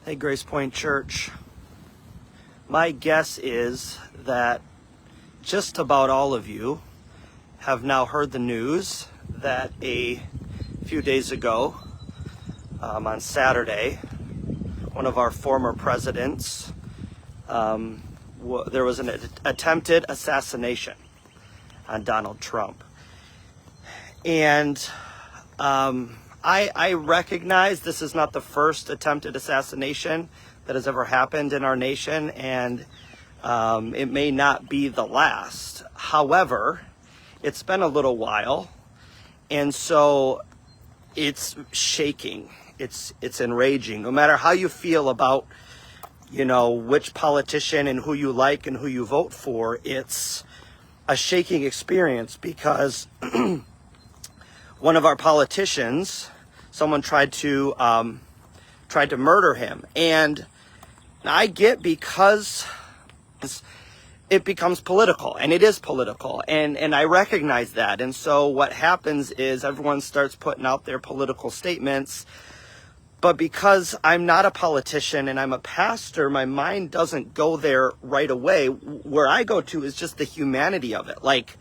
Hey, Grace Point Church. My guess is that just about all of you have now heard the news that a few days ago, on Saturday, one of our former presidents, there was an attempted assassination on Donald Trump. And I recognize this is not the first attempted assassination that has ever happened in our nation, and it may not be the last. However, it's been a little while, and so it's shaking. It's enraging. No matter how you feel about, which politician and who you like and who you vote for, it's a shaking experience because one of our politicians, someone tried to murder him. And I get, because it becomes political, and it is political, and I recognize that. And so what happens is everyone starts putting out their political statements. But because I'm not a politician and I'm a pastor, my mind doesn't go there right away. Where I go to is just the humanity of it. Like,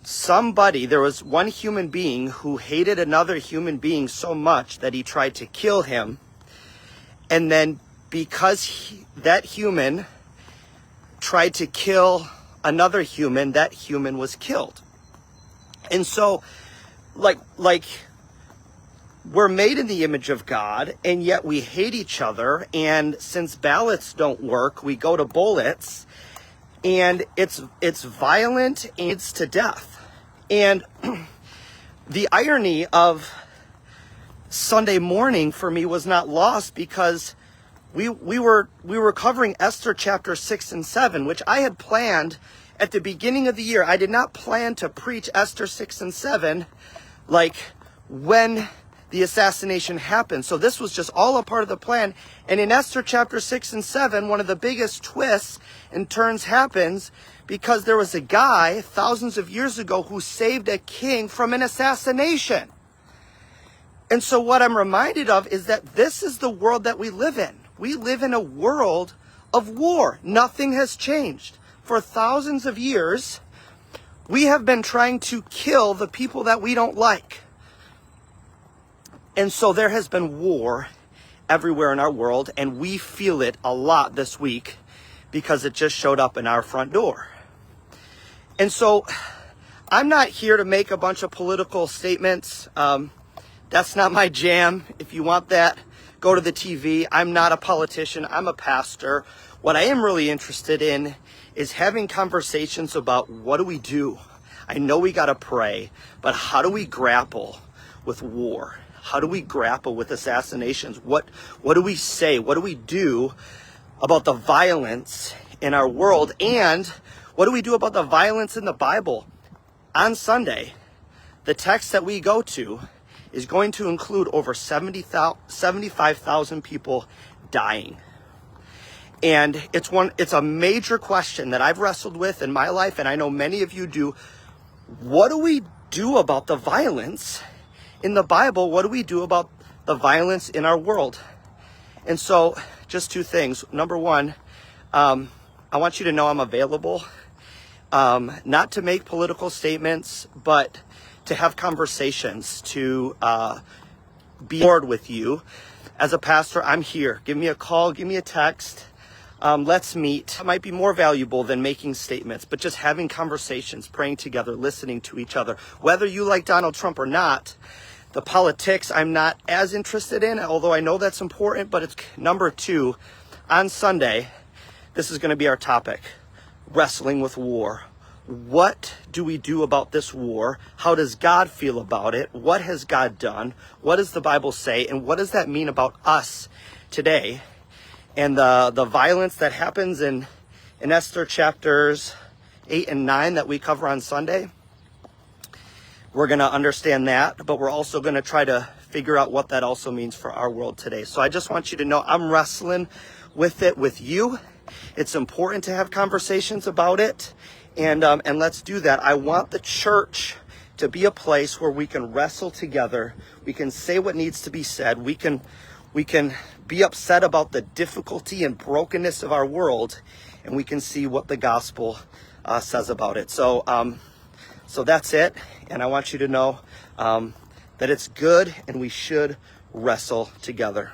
there was one human being who hated another human being so much that he tried to kill him. And then because that human tried to kill another human, that human was killed. And so, like we're made in the image of God, and yet we hate each other. And since ballots don't work, we go to bullets, and it's violent, and it's to death. And the irony of Sunday morning for me was not lost, because we were covering Esther chapter 6 and 7, which I had planned at the beginning of the year. I did not plan to preach Esther 6 and 7 like when the assassination happened. So this was just all a part of the plan. And in Esther chapter 6 and 7, one of the biggest twists and turns happens because there was a guy thousands of years ago who saved a king from an assassination. And so what I'm reminded of is that this is the world that we live in. We live in a world of war. Nothing has changed. For thousands of years, we have been trying to kill the people that we don't like. And so there has been war everywhere in our world, and we feel it a lot this week because it just showed up in our front door. And so I'm not here to make a bunch of political statements. That's not my jam. If you want that, go to the TV. I'm not a politician. I'm a pastor. What I am really interested in is having conversations about what do we do? I know we got to pray, but how do we grapple with war? How do we grapple with assassinations? What do we say? What do we do about the violence in our world? And what do we do about the violence in the Bible? On Sunday, the text that we go to is going to include over 75,000 people dying. And it's a major question that I've wrestled with in my life, and I know many of you do. What do we do about the violence in the Bible? What do we do about the violence in our world? And so, just two things. Number one, I want you to know I'm available, not to make political statements, but to have conversations, to be bored with you. As a pastor, I'm here. Give me a call, give me a text. Let's meet. It might be more valuable than making statements, but just having conversations, praying together, listening to each other. Whether you like Donald Trump or not, the politics I'm not as interested in, although I know that's important. But it's number two. On Sunday, this is going to be our topic: wrestling with war. What do we do about this war? How does God feel about it? What has God done? What does the Bible say? And what does that mean about us today? And the violence that happens in Esther chapters 8 and 9 that we cover on Sunday. We're going to understand that, but we're also going to try to figure out what that also means for our world today. So I just want you to know I'm wrestling with it with you. It's important to have conversations about it, and let's do that. I want the church to be a place where we can wrestle together. We can say what needs to be said. We can We can be upset about the difficulty and brokenness of our world, and we can see what the gospel says about it. So that's it. And I want you to know that it's good and we should wrestle together.